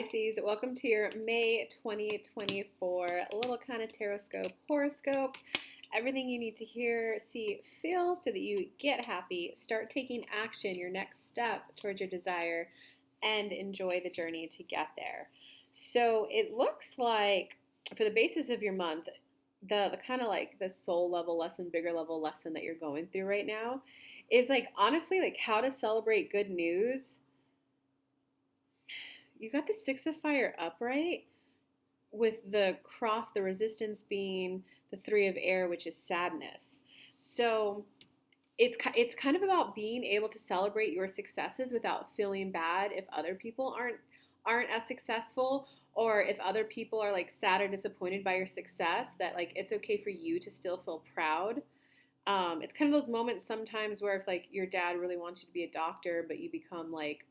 Pisces, welcome to your May 2024 little kind of Taroscope horoscope. Everything you need to hear, see, feel so that you get happy, start taking action, your next step towards your desire, and enjoy the journey to get there. So it looks like for the basis of your month, the kind of like the soul level lesson, bigger level lesson that you're going through right now is like honestly like how to celebrate good news. You got the Six of Fire upright with the cross, the resistance being the Three of Air, which is sadness. So it's kind of about being able to celebrate your successes without feeling bad if other people aren't as successful, or if other people are like sad or disappointed by your success, that like it's okay for you to still feel proud. It's kind of those moments sometimes where if like your dad really wants you to be a doctor, but you become like,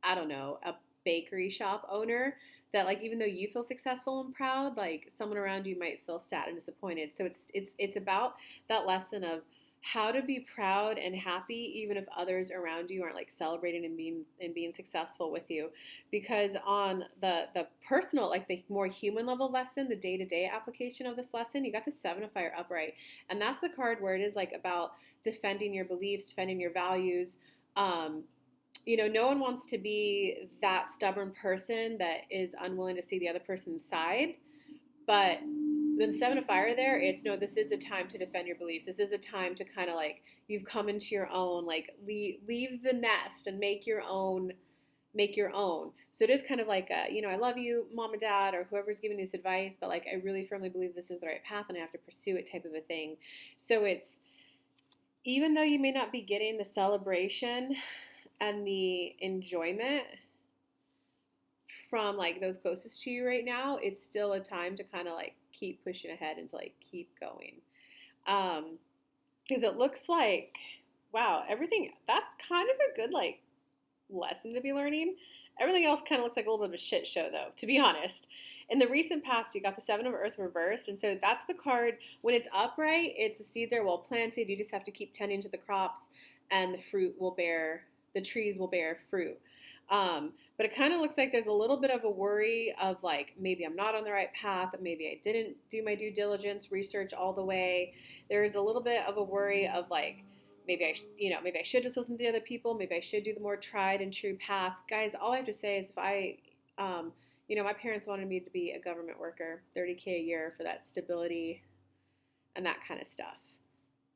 I don't know, a bakery shop owner, that like even though you feel successful and proud, like someone around you might feel sad and disappointed. So it's about that lesson of how to be proud and happy even if others around you aren't like celebrating and being successful with you. Because on the personal, like the more human level lesson, the day-to-day application of this lesson, you got the Seven of Fire upright. And that's the card where it is like about defending your beliefs, defending your values. No one wants to be that stubborn person that is unwilling to see the other person's side. But the Seven of Fire there, it's no, this is a time to defend your beliefs. This is a time to kind of like, you've come into your own, like leave the nest and make your own. So it is kind of like I love you, mom and dad, or whoever's giving this advice, but like I really firmly believe this is the right path and I have to pursue it type of a thing. So it's, even though you may not be getting the celebration and the enjoyment from like those closest to you right now, it's still a time to kind of like keep pushing ahead and to like keep going. Because it looks like, wow, everything that's kind of a good like lesson to be learning. Everything else kind of looks like a little bit of a shit show though, to be honest. In the recent past, you got the Seven of Earth reversed, and so that's the card. When it's upright, it's the seeds are well planted. You just have to keep tending to the crops, and the trees will bear fruit. But it kind of looks like there's a little bit of a worry of like, maybe I'm not on the right path, maybe I didn't do my due diligence research all the way. There's a little bit of a worry of like, maybe I should just listen to the other people, maybe I should do the more tried and true path. Guys, all I have to say is my parents wanted me to be a government worker, 30K a year for that stability and that kind of stuff.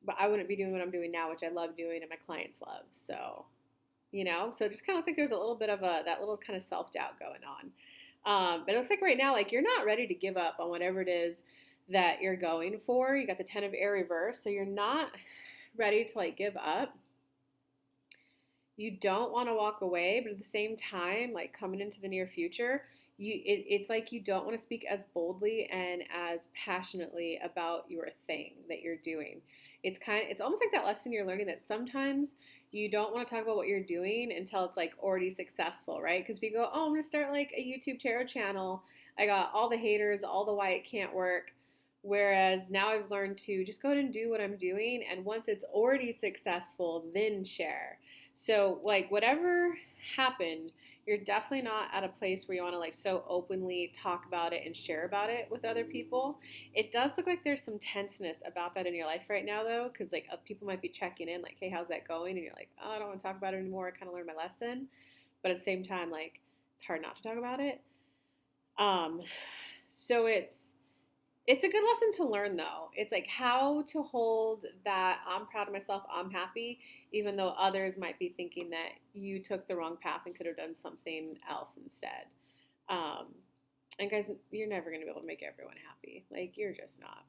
But I wouldn't be doing what I'm doing now, which I love doing and my clients love. So it just kind of looks like there's a little bit of that little kind of self-doubt going on. But it looks like right now, like you're not ready to give up on whatever it is that you're going for. You got the Ten of Air reverse, so you're not ready to like give up. You don't want to walk away, but at the same time, like coming into the near future, it's like you don't want to speak as boldly and as passionately about your thing that you're doing. It's almost like that lesson you're learning that sometimes you don't want to talk about what you're doing until it's like already successful, right? Because if you go, oh, I'm gonna start like a YouTube tarot channel, I got all the haters, all the why it can't work. Whereas now I've learned to just go ahead and do what I'm doing, and once it's already successful, then share. So like whatever happened, you're definitely not at a place where you want to like so openly talk about it and share about it with other people. It does look like there's some tenseness about that in your life right now though, because like people might be checking in like, hey, how's that going? And you're like, oh, I don't want to talk about it anymore. I kind of learned my lesson. But at the same time, like it's hard not to talk about it. So it's a good lesson to learn though. It's like how to hold that I'm proud of myself, I'm happy, even though others might be thinking that you took the wrong path and could have done something else instead. And guys, you're never going to be able to make everyone happy. Like you're just not.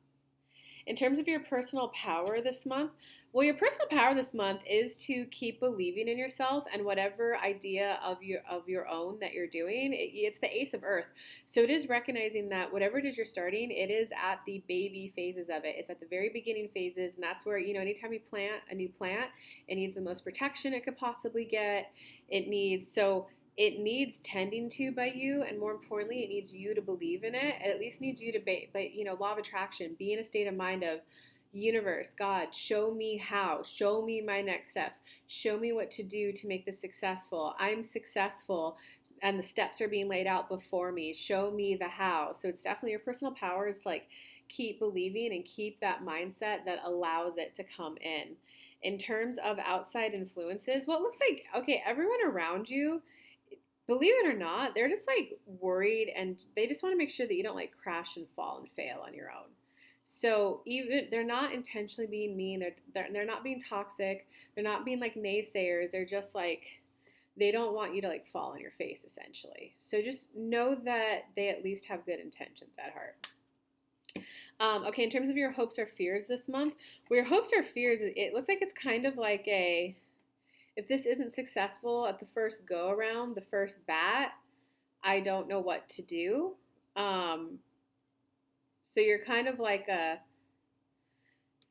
In terms of your personal power this month, well, your personal power this month is to keep believing in yourself and whatever idea of your own that you're doing. It's the Ace of Earth. So it is recognizing that whatever it is you're starting, it is at the baby phases of it. It's at the very beginning phases, and that's where, anytime you plant a new plant, it needs the most protection it could possibly get. It needs tending to by you, and more importantly, it needs you to believe in it. It at least needs you to, law of attraction, be in a state of mind of, universe, God, show me how, show me my next steps, show me what to do to make this successful. I'm successful. and the steps are being laid out before me. Show me the how. So it's definitely your personal power is to like keep believing and keep that mindset that allows it to come in. In terms of outside influences, well, it looks like, okay, everyone around you, believe it or not, they're just like worried and they just want to make sure that you don't like crash and fall and fail on your own. So even they're not intentionally being mean, they're not being toxic, they're not being like naysayers, they're just like they don't want you to like fall on your face essentially. So just know that they at least have good intentions at heart. Okay, in terms of your hopes or fears this month, well, your hopes or fears, it looks like it's kind of like a, if this isn't successful at the first go around, the first bat, I don't know what to do. So you're kind of like it's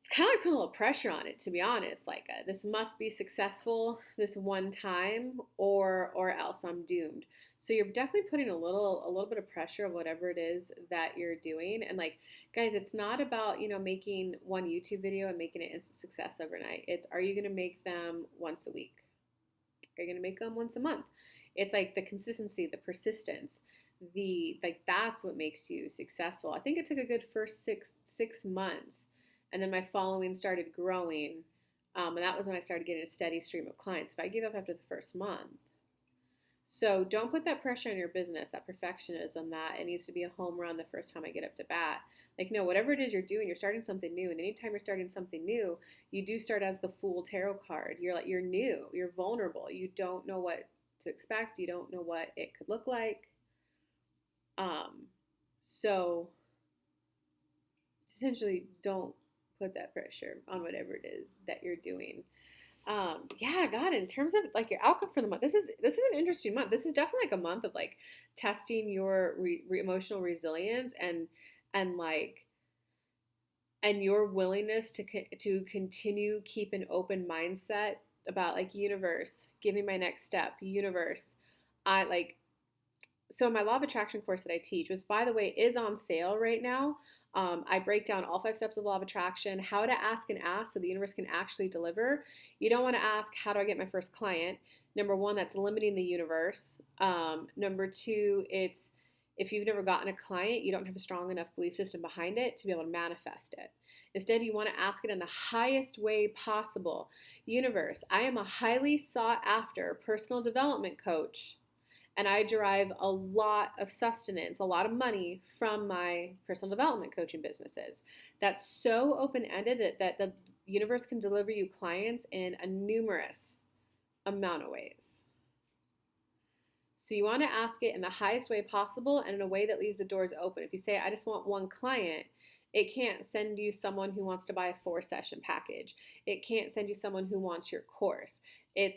kind of like putting a little pressure on it, to be honest. Like this must be successful this one time, or else I'm doomed. So you're definitely putting a little bit of pressure of whatever it is that you're doing. And like, guys, it's not about making one YouTube video and making it instant success overnight. It's, are you going to make them once a week? Are you going to make them once a month? It's like the consistency, the persistence, the like that's what makes you successful. I think it took a good first six months, and then my following started growing, and that was when I started getting a steady stream of clients. If I gave up after the first month, so don't put that pressure on your business, that perfectionism, that it needs to be a home run the first time I get up to bat. Like, no, whatever it is you're doing, you're starting something new, and anytime you're starting something new, you do start as the Fool tarot card. You're new, you're vulnerable, you don't know what to expect, you don't know what it could look like. So essentially don't put that pressure on whatever it is that you're doing. Yeah, God, in terms of like your outcome for the month, this is an interesting month. This is definitely like a month of like testing your emotional resilience and like and your willingness to continue keep an open mindset about like, universe, give me my next step. Universe, I like, so my law of attraction course that I teach, which by the way is on sale right now, I break down all 5 steps of law of attraction, how to ask and ask so the universe can actually deliver. You don't want to ask, how do I get my first client? Number one, that's limiting the universe. Number two, it's if you've never gotten a client, you don't have a strong enough belief system behind it to be able to manifest it. Instead, you want to ask it in the highest way possible. Universe, I am a highly sought after personal development coach, and I derive a lot of sustenance, a lot of money from my personal development coaching businesses. That's so open-ended that the universe can deliver you clients in a numerous amount of ways. So you want to ask it in the highest way possible and in a way that leaves the doors open. If you say, I just want one client, it can't send you someone who wants to buy a 4-session package. It can't send you someone who wants your course. They're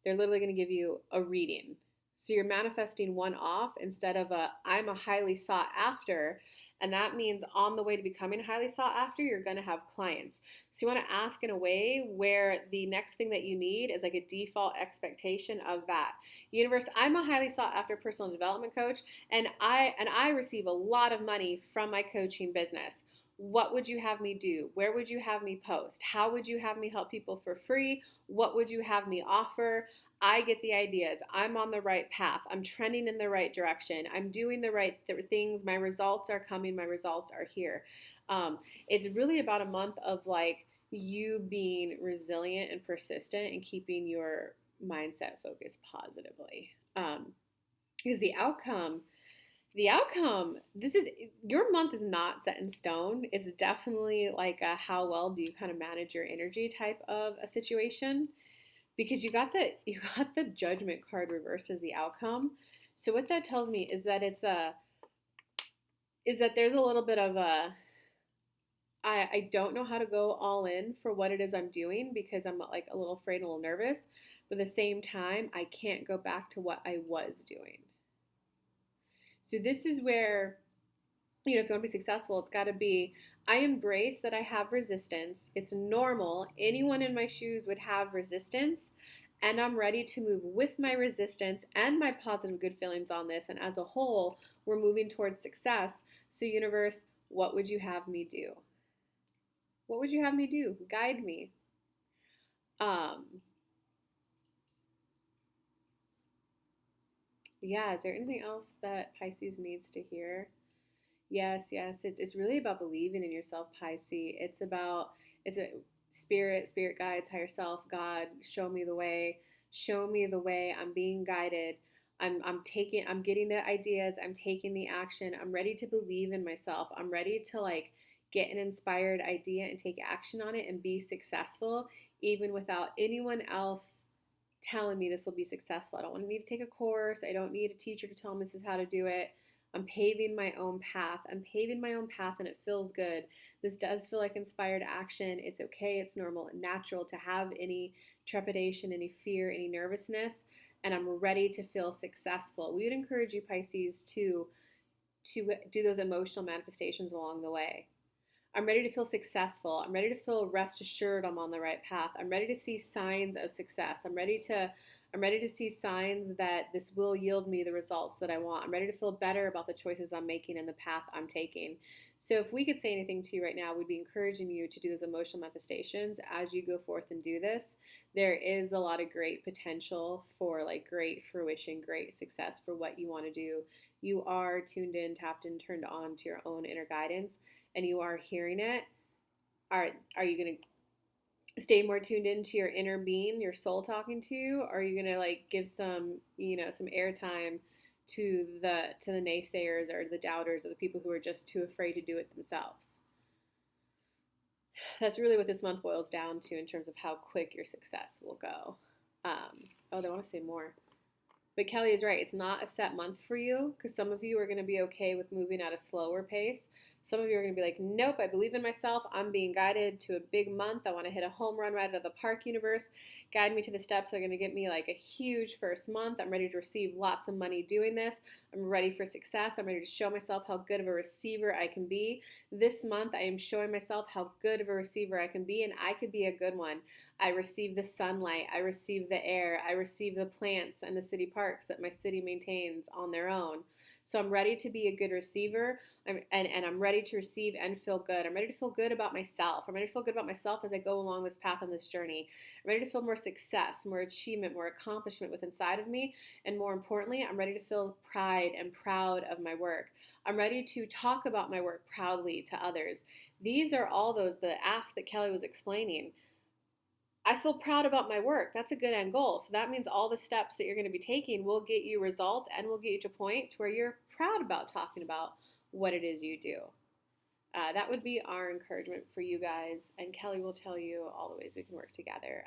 literally going to give you a reading. So you're manifesting one off instead of I'm a highly sought after. And that means on the way to becoming highly sought after, you're going to have clients. So you want to ask in a way where the next thing that you need is like a default expectation of that. Universe, I'm a highly sought after personal development coach, and I receive a lot of money from my coaching business. What would you have me do? Where would you have me post? How would you have me help people for free? What would you have me offer? I get the ideas. I'm on the right path. I'm trending in the right direction. I'm doing the right things. My results are coming. My results are here. It's really about a month of like you being resilient and persistent and keeping your mindset focused positively. Because the outcome, this is, your month is not set in stone. It's definitely like a how well do you kind of manage your energy type of a situation. Because you got the judgment card reversed as the outcome. So what that tells me is that there's a little bit of I don't know how to go all in for what it is I'm doing because I'm like a little afraid and a little nervous. But at the same time, I can't go back to what I was doing. So this is where, if you want to be successful, it's got to be, I embrace that I have resistance. It's normal. Anyone in my shoes would have resistance, and I'm ready to move with my resistance and my positive good feelings on this. And as a whole, we're moving towards success. So universe, what would you have me do? What would you have me do? Guide me. Yeah, is there anything else that Pisces needs to hear? Yes, yes. It's really about believing in yourself, Pisces. It's a spirit guides, higher self, God, show me the way. Show me the way. I'm being guided. I'm getting the ideas, I'm taking the action. I'm ready to believe in myself. I'm ready to like get an inspired idea and take action on it and be successful even without anyone else telling me this will be successful. I don't want to need to take a course. I don't need a teacher to tell me this is how to do it. I'm paving my own path. I'm paving my own path and it feels good. This does feel like inspired action. It's okay. It's normal and natural to have any trepidation, any fear, any nervousness, and I'm ready to feel successful. We would encourage you, Pisces, to do those emotional manifestations along the way. I'm ready to feel successful. I'm ready to feel rest assured I'm on the right path. I'm ready to see signs of success. I'm ready to see signs that this will yield me the results that I want. I'm ready to feel better about the choices I'm making and the path I'm taking. So if we could say anything to you right now, we'd be encouraging you to do those emotional manifestations as you go forth and do this. There is a lot of great potential for like great fruition, great success for what you want to do. You are tuned in, tapped in, turned on to your own inner guidance, and you are hearing it. Are you going to stay more tuned into your inner being, your soul talking to you? Or are you going to like give some, some airtime to the naysayers or the doubters or the people who are just too afraid to do it themselves? That's really what this month boils down to in terms of how quick your success will go. Oh, they want to say more. But Kelly is right. It's not a set month for you because some of you are going to be okay with moving at a slower pace. Some of you are going to be like, nope, I believe in myself. I'm being guided to a big month. I want to hit a home run right out of the park universe. Guide me to the steps that are going to get me like a huge first month. I'm ready to receive lots of money doing this. I'm ready for success. I'm ready to show myself how good of a receiver I can be. This month, I am showing myself how good of a receiver I can be, and I could be a good one. I receive the sunlight, I receive the air, I receive the plants and the city parks that my city maintains on their own. So I'm ready to be a good receiver, and I'm ready to receive and feel good. I'm ready to feel good about myself. I'm ready to feel good about myself as I go along this path on this journey. I'm ready to feel more success, more achievement, more accomplishment within inside of me, and more importantly, I'm ready to feel pride and proud of my work. I'm ready to talk about my work proudly to others. These are all the asks that Kelly was explaining. I feel proud about my work. That's a good end goal. So that means all the steps that you're going to be taking will get you results and will get you to a point to where you're proud about talking about what it is you do. That would be our encouragement for you guys. And Kelly will tell you all the ways we can work together.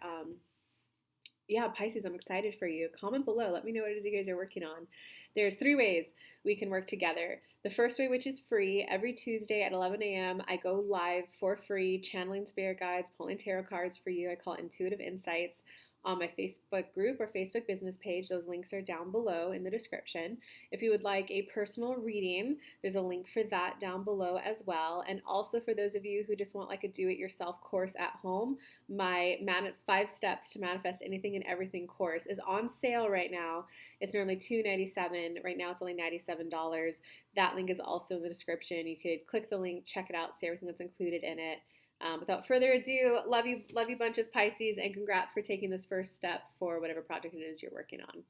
Yeah, Pisces, I'm excited for you. Comment below. Let me know what it is you guys are working on. There's 3 ways we can work together. The first way, which is free, every Tuesday at 11 a.m., I go live for free, channeling spirit guides, pulling tarot cards for you. I call it Intuitive Insights on my Facebook group or Facebook business page. Those links are down below in the description. If you would like a personal reading, there's a link for that down below as well. And also for those of you who just want like a do-it-yourself course at home, my 5 steps to manifest anything and everything course is on sale right now. It's normally $297. Right now it's only $97. That link is also in the description. You could click the link, check it out, see everything that's included in it. Without further ado, love you bunches, Pisces, and congrats for taking this first step for whatever project it is you're working on.